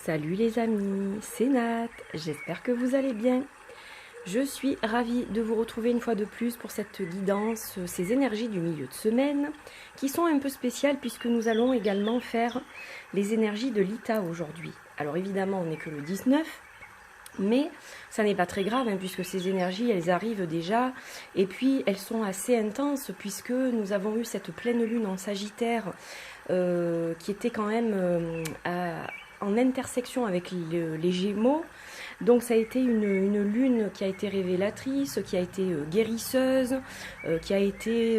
Salut les amis, c'est Nat, j'espère que vous allez bien. Je suis ravie de vous retrouver une fois de plus pour cette guidance, ces énergies du milieu de semaine, qui sont un peu spéciales puisque nous allons également faire les énergies de l'Ita aujourd'hui. Alors évidemment, on n'est que le 19, mais ça n'est pas très grave puisque ces énergies, elles arrivent déjà et puis elles sont assez intenses puisque nous avons eu cette pleine lune en Sagittaire qui était quand même en intersection avec les Gémeaux. Donc ça a été une lune qui a été révélatrice, qui a été guérisseuse, qui a été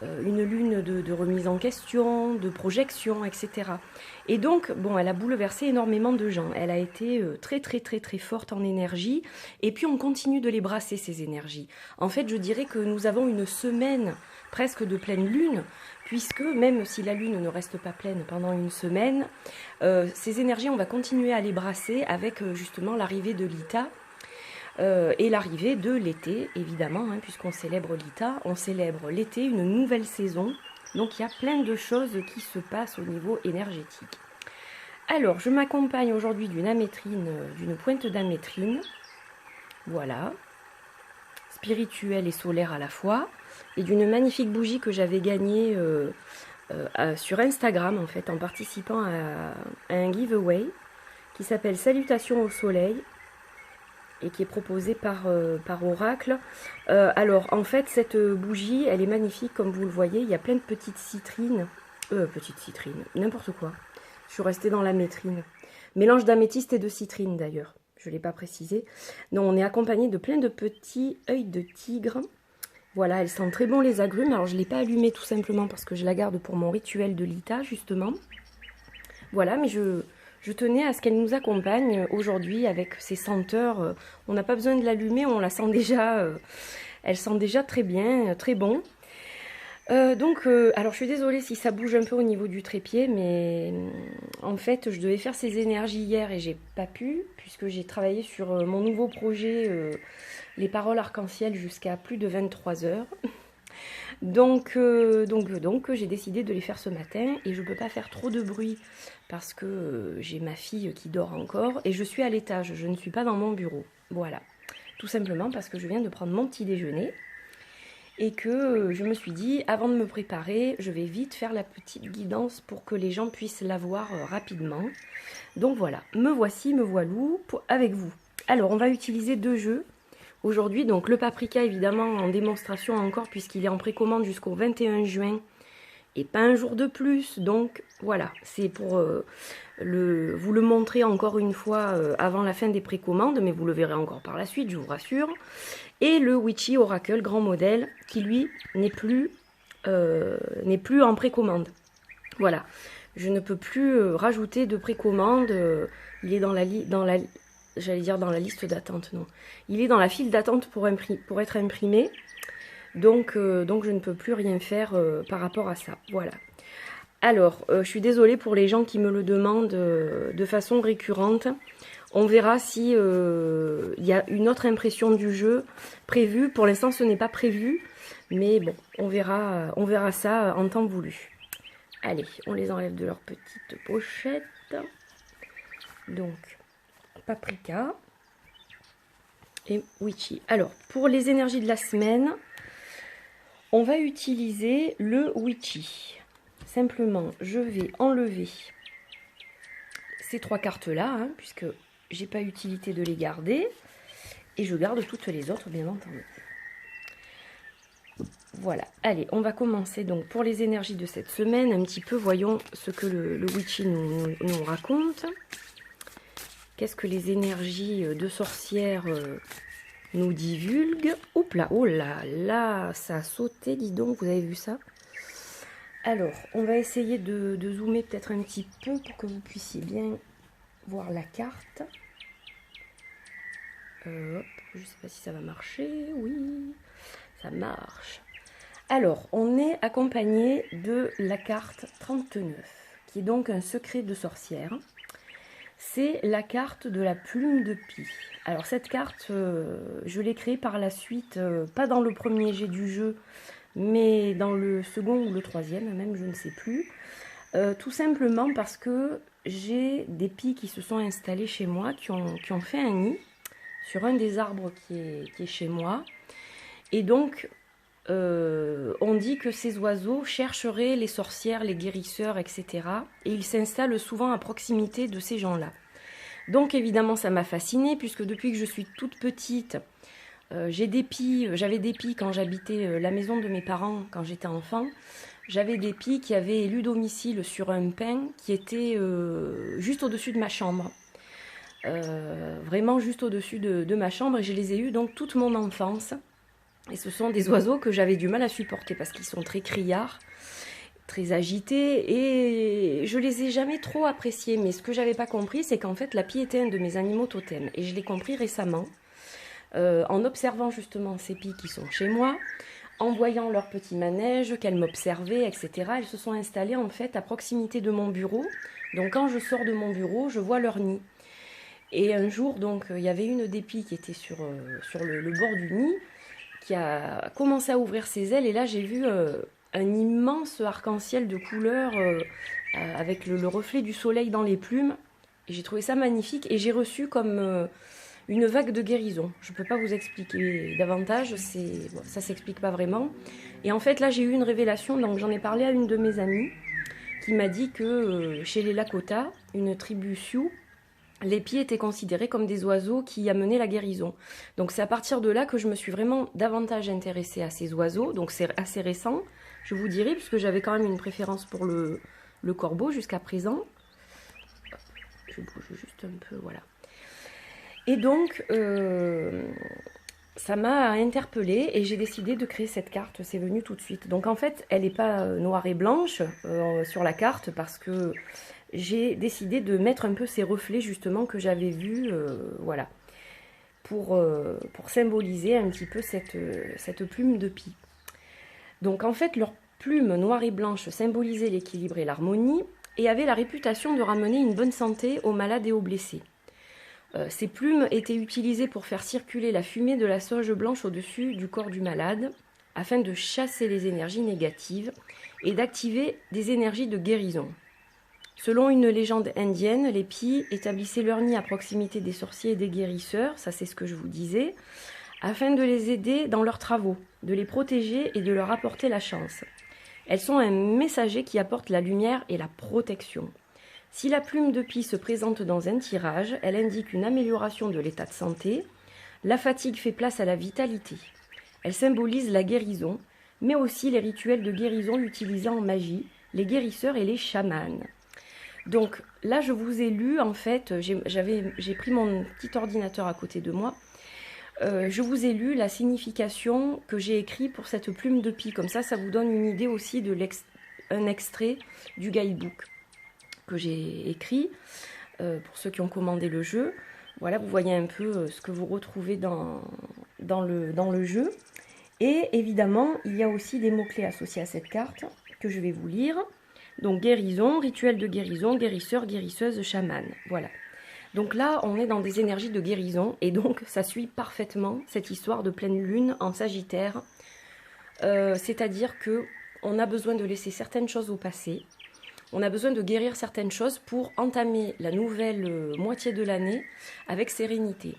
une lune de remise en question, de projection, etc. Et donc, bon, elle a bouleversé énormément de gens. Elle a été très forte en énergie. Et puis, on continue de les brasser, ces énergies. En fait, je dirais que nous avons une semaine presque de pleine lune, puisque même si la lune ne reste pas pleine pendant une semaine, ces énergies, on va continuer à les brasser avec justement l'arrivée de l'Ita. Et l'arrivée de l'été, évidemment, puisqu'on célèbre l'Ita, on célèbre l'été, une nouvelle saison. Donc il y a plein de choses qui se passent au niveau énergétique. Alors, je m'accompagne aujourd'hui d'une amétrine, d'une pointe d'amétrine. Voilà. Spirituelle et solaire à la fois. Et d'une magnifique bougie que j'avais gagnée sur Instagram, en fait, en participant à un giveaway qui s'appelle Salutations au soleil, et qui est proposée par Oracle. Alors, en fait, cette bougie, elle est magnifique, comme vous le voyez. Il y a plein de petites citrines. N'importe quoi. Je suis restée dans l'amétrine. Mélange d'améthyste et de citrine, d'ailleurs. Je ne l'ai pas précisé. Non, on est accompagné de plein de petits œils de tigre. Voilà, elle sent très bon les agrumes. Alors, je ne l'ai pas allumée tout simplement parce que je la garde pour mon rituel de l'Ita, justement. Voilà, mais je tenais à ce qu'elle nous accompagne aujourd'hui avec ses senteurs. On n'a pas besoin de l'allumer, on la sent déjà. Elle sent déjà très bien, très bon. Alors je suis désolée si ça bouge un peu au niveau du trépied, mais en fait je devais faire ces énergies hier et j'ai pas pu, puisque j'ai travaillé sur mon nouveau projet, les paroles arc-en-ciel, jusqu'à plus de 23 heures. Donc j'ai décidé de les faire ce matin et je ne peux pas faire trop de bruit parce que j'ai ma fille qui dort encore et je suis à l'étage, je ne suis pas dans mon bureau. Voilà, tout simplement parce que je viens de prendre mon petit déjeuner et que je me suis dit, avant de me préparer, je vais vite faire la petite guidance pour que les gens puissent la voir rapidement. Donc voilà, me voici, me voilou avec vous. Alors on va utiliser deux jeux aujourd'hui, donc le paprika évidemment en démonstration encore puisqu'il est en précommande jusqu'au 21 juin et pas un jour de plus. Donc voilà, c'est pour vous le montrer encore une fois avant la fin des précommandes, mais vous le verrez encore par la suite, je vous rassure. Et le Witchy Oracle grand modèle qui lui n'est plus en précommande. Voilà, je ne peux plus rajouter de précommande. Il est dans la liste d'attente, non. Il est dans la file d'attente pour être imprimé. Donc je ne peux plus rien faire par rapport à ça. Voilà. Alors, je suis désolée pour les gens qui me le demandent de façon récurrente. On verra si y a une autre impression du jeu prévue. Pour l'instant, ce n'est pas prévu. Mais bon, on verra ça en temps voulu. Allez, on les enlève de leur petite pochette. Donc, paprika et witchy. Alors, pour les énergies de la semaine, on va utiliser le witchy. Simplement, je vais enlever ces trois cartes-là, puisque j'ai pas utilité de les garder. Et je garde toutes les autres, bien entendu. Voilà. Allez, on va commencer donc pour les énergies de cette semaine. Un petit peu, voyons ce que le witchy nous raconte. Qu'est-ce que les énergies de sorcière nous divulguent? Oups là, oh là là, ça a sauté, dis donc, vous avez vu ça? Alors, on va essayer de zoomer peut-être un petit peu pour que vous puissiez bien voir la carte. Hop, je ne sais pas si ça va marcher. Oui, ça marche. Alors, on est accompagné de la carte 39, qui est donc un secret de sorcière. C'est la carte de la plume de pie. Alors cette carte, je l'ai créée par la suite, pas dans le premier jet du jeu, mais dans le second ou le troisième, même je ne sais plus. Tout simplement parce que j'ai des pies qui se sont installées chez moi, qui ont fait un nid sur un des arbres qui est chez moi. Et donc, on dit que ces oiseaux chercheraient les sorcières, les guérisseurs, etc. Et ils s'installent souvent à proximité de ces gens-là. Donc évidemment, ça m'a fascinée, puisque depuis que je suis toute petite, j'avais des pies quand j'habitais la maison de mes parents, quand j'étais enfant. J'avais des pies qui avaient élu domicile sur un pin qui était juste au-dessus de ma chambre. Vraiment juste au-dessus de ma chambre, et je les ai eues donc toute mon enfance. Et ce sont des oiseaux que j'avais du mal à supporter parce qu'ils sont très criards, très agités, et je les ai jamais trop appréciés. Mais ce que j'avais pas compris, c'est qu'en fait la pie était un de mes animaux totems, et je l'ai compris récemment en observant justement ces pies qui sont chez moi, en voyant leur petit manège, qu'elles m'observaient, etc. Elles se sont installées en fait à proximité de mon bureau. Donc quand je sors de mon bureau, je vois leur nid. Et un jour, donc, il y avait une des pies qui était sur le bord du nid, qui a commencé à ouvrir ses ailes, et là j'ai vu un immense arc-en-ciel de couleurs avec le reflet du soleil dans les plumes, et j'ai trouvé ça magnifique, et j'ai reçu comme une vague de guérison. Je ne peux pas vous expliquer davantage, ça s'explique pas vraiment. Et en fait là j'ai eu une révélation, donc j'en ai parlé à une de mes amies qui m'a dit que chez les Lakota, une tribu Sioux, les pies étaient considérés comme des oiseaux qui amenaient la guérison. Donc c'est à partir de là que je me suis vraiment davantage intéressée à ces oiseaux. Donc c'est assez récent, je vous dirai, puisque j'avais quand même une préférence pour le corbeau jusqu'à présent. Je bouge juste un peu, voilà. Et donc, ça m'a interpellée et j'ai décidé de créer cette carte. C'est venu tout de suite. Donc en fait, elle n'est pas noire et blanche sur la carte parce que j'ai décidé de mettre un peu ces reflets justement que j'avais vus, voilà, pour symboliser un petit peu cette plume de pie. Donc en fait, leur plume noire et blanche symbolisait l'équilibre et l'harmonie et avait la réputation de ramener une bonne santé aux malades et aux blessés. Ces plumes étaient utilisées pour faire circuler la fumée de la sauge blanche au-dessus du corps du malade, afin de chasser les énergies négatives et d'activer des énergies de guérison. Selon une légende indienne, les pies établissaient leur nid à proximité des sorciers et des guérisseurs, ça c'est ce que je vous disais, afin de les aider dans leurs travaux, de les protéger et de leur apporter la chance. Elles sont un messager qui apporte la lumière et la protection. Si la plume de pie se présente dans un tirage, elle indique une amélioration de l'état de santé. La fatigue fait place à la vitalité. Elle symbolise la guérison, mais aussi les rituels de guérison utilisés en magie, les guérisseurs et les chamans. Donc là, je vous ai lu, en fait, j'ai pris mon petit ordinateur à côté de moi. Je vous ai lu la signification que j'ai écrite pour cette plume de pie. Comme ça vous donne une idée aussi de un extrait du guidebook que j'ai écrit pour ceux qui ont commandé le jeu. Voilà, vous voyez un peu ce que vous retrouvez dans le jeu. Et évidemment, il y a aussi des mots-clés associés à cette carte que je vais vous lire. Donc guérison, rituel de guérison, guérisseur, guérisseuse, chaman. Voilà. Donc là, on est dans des énergies de guérison et donc ça suit parfaitement cette histoire de pleine lune en Sagittaire. C'est-à-dire que on a besoin de laisser certaines choses au passé. On a besoin de guérir certaines choses pour entamer la nouvelle moitié de l'année avec sérénité.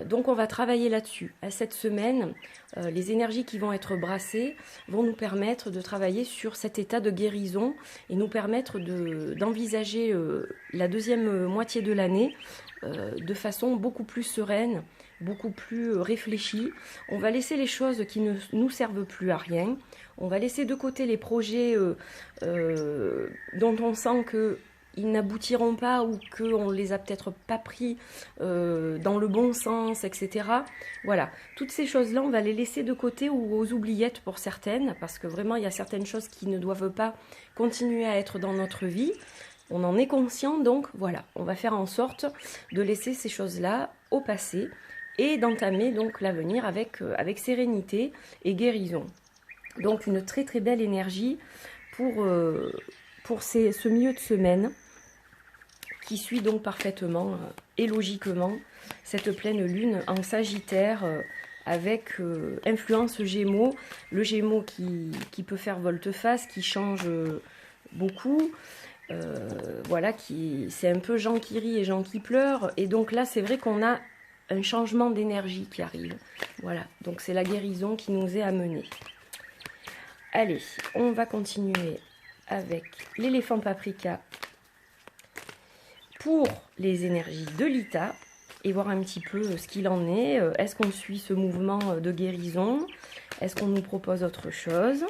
Donc on va travailler là-dessus. À cette semaine, les énergies qui vont être brassées vont nous permettre de travailler sur cet état de guérison et nous permettre d'envisager la deuxième moitié de l'année de façon beaucoup plus sereine, beaucoup plus réfléchie. On va laisser les choses qui ne nous servent plus à rien. On va laisser de côté les projets dont on sent qu'ils n'aboutiront pas ou qu'on ne les a peut-être pas pris dans le bon sens, etc. Voilà, toutes ces choses-là, on va les laisser de côté ou aux oubliettes pour certaines, parce que vraiment, il y a certaines choses qui ne doivent pas continuer à être dans notre vie. On en est conscient, donc voilà, on va faire en sorte de laisser ces choses-là au passé et d'entamer donc l'avenir avec sérénité et guérison. Donc une très très belle énergie pour ce milieu de semaine qui suit donc parfaitement et logiquement cette pleine lune en Sagittaire avec influence Gémeaux, le Gémeaux qui peut faire volte-face, qui change beaucoup, Voilà, c'est un peu Jean qui rit et Jean qui pleure. Et donc là, c'est vrai qu'on a un changement d'énergie qui arrive. Voilà, donc c'est la guérison qui nous est amenée. Allez, on va continuer avec l'éléphant paprika pour les énergies de Lita et voir un petit peu ce qu'il en est. Est-ce qu'on suit ce mouvement de guérison? Est-ce qu'on nous propose autre chose?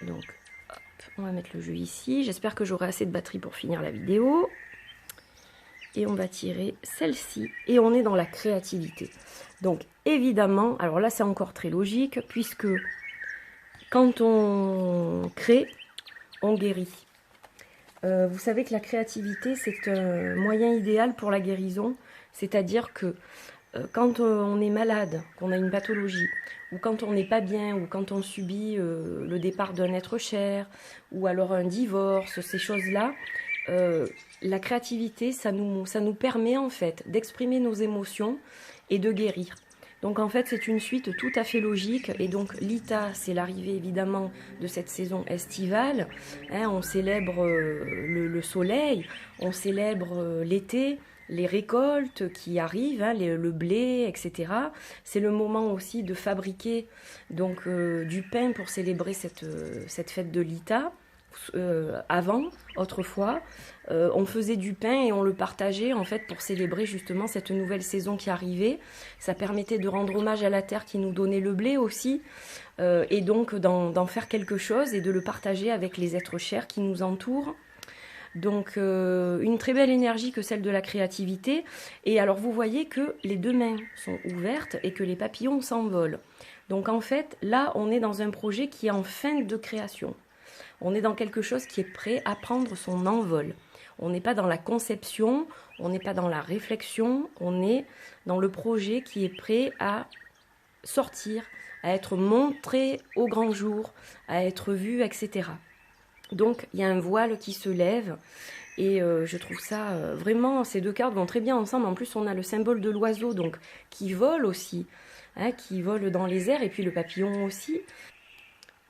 Donc, hop, on va mettre le jeu ici. J'espère que j'aurai assez de batterie pour finir la vidéo. Et on va tirer celle-ci. Et on est dans la créativité. Donc, évidemment, alors là, c'est encore très logique, puisque quand on crée, on guérit. Vous savez que la créativité, c'est un moyen idéal pour la guérison. C'est-à-dire que quand on est malade, qu'on a une pathologie, ou quand on n'est pas bien, ou quand on subit le départ d'un être cher, ou alors un divorce, ces choses-là, la créativité, ça nous permet en fait d'exprimer nos émotions et de guérir. Donc en fait, c'est une suite tout à fait logique. Et donc Lita, c'est l'arrivée évidemment de cette saison estivale. Hein, on célèbre le soleil, on célèbre l'été, les récoltes qui arrivent, hein, le blé, etc. C'est le moment aussi de fabriquer donc du pain pour célébrer cette fête de Lita. Avant, autrefois, on faisait du pain et on le partageait en fait pour célébrer justement cette nouvelle saison qui arrivait. Ça permettait de rendre hommage à la terre qui nous donnait le blé aussi, et donc d'en faire quelque chose et de le partager avec les êtres chers qui nous entourent. Donc une très belle énergie que celle de la créativité. Et alors vous voyez que les deux mains sont ouvertes et que les papillons s'envolent. Donc en fait là on est dans un projet qui est en fin de création. On est dans quelque chose qui est prêt à prendre son envol. On n'est pas dans la conception, on n'est pas dans la réflexion, on est dans le projet qui est prêt à sortir, à être montré au grand jour, à être vu, etc. Donc il y a un voile qui se lève et je trouve ça vraiment, ces deux cartes vont très bien ensemble. En plus on a le symbole de l'oiseau donc qui vole aussi, hein, qui vole dans les airs, et puis le papillon aussi.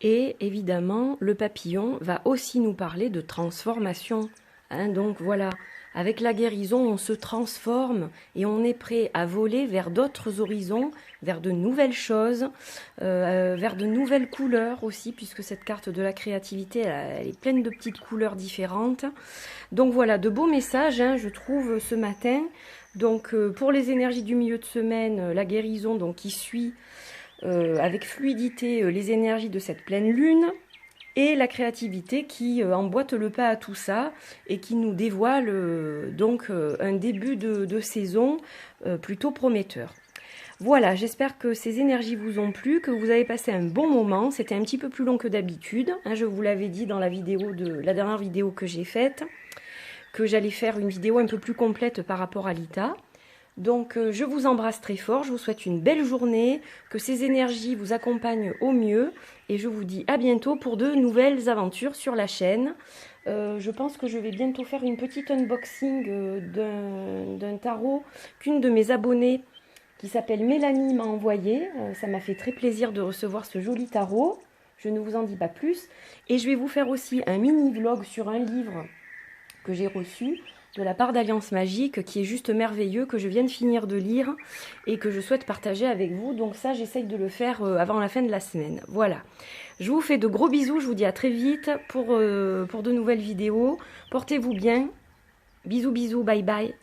Et évidemment, le papillon va aussi nous parler de transformation. Hein, donc voilà, avec la guérison, on se transforme et on est prêt à voler vers d'autres horizons, vers de nouvelles choses, vers de nouvelles couleurs aussi, puisque cette carte de la créativité, elle est pleine de petites couleurs différentes. Donc voilà, de beaux messages, hein, je trouve, ce matin. Donc pour les énergies du milieu de semaine, la guérison donc, qui suit avec fluidité les énergies de cette pleine lune, et la créativité qui emboîte le pas à tout ça et qui nous dévoile donc un début de saison plutôt prometteur. Voilà, j'espère que ces énergies vous ont plu, que vous avez passé un bon moment. C'était un petit peu plus long que d'habitude, hein, je vous l'avais dit dans la dernière vidéo que j'ai faite, que j'allais faire une vidéo un peu plus complète par rapport à Lita. Donc je vous embrasse très fort, je vous souhaite une belle journée, que ces énergies vous accompagnent au mieux, et je vous dis à bientôt pour de nouvelles aventures sur la chaîne. Je pense que je vais bientôt faire une petite unboxing d'un tarot qu'une de mes abonnées qui s'appelle Mélanie m'a envoyé. Ça m'a fait très plaisir de recevoir ce joli tarot, je ne vous en dis pas plus. Et je vais vous faire aussi un mini vlog sur un livre que j'ai reçu de la part d'Alliance Magique, qui est juste merveilleux, que je viens de finir de lire et que je souhaite partager avec vous. Donc ça, j'essaye de le faire avant la fin de la semaine. Voilà. Je vous fais de gros bisous, je vous dis à très vite pour de nouvelles vidéos. Portez-vous bien. Bisous, bisous, bye bye.